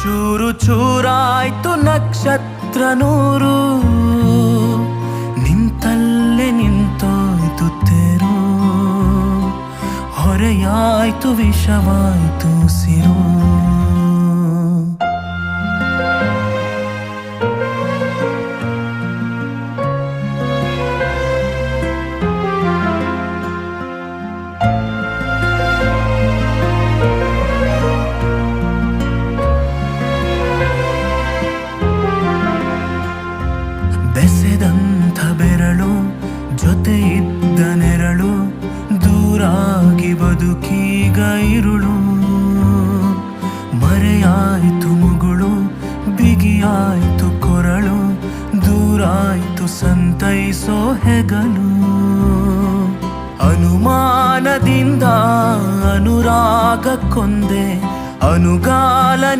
ಚೂರು ಚೂರಾಯ್ತು ನಕ್ಷತ್ರ ನೂರು, ನಿಂತಲ್ಲೇ ನಿಂತೋಯ್ತು ತೇರು, ಹೊರೆಯಾಯ್ತು ವಿಷವಾಯ್ತು ಸಿರು. ಬೆಸೆದಂಥ ಬೆರಳು ಜೊತೆ ಇದ್ದ ನೆರಳು, ದೂರಾಗಿ ಬದುಕೀಗ ಇರುಳು. ಮರೆಯಾಯ್ತು ಮುಗುಳು, ಬಿಗಿಯಾಯ್ತು ಕೊರಳು, ದೂರಾಯ್ತು ಸಂತೈಸೋ ಹೆಗಲು. ಅನುಮಾನದಿಂದ ಅನುರಾಗಕ್ಕೊಂದೆ ಅನುಗಾಲ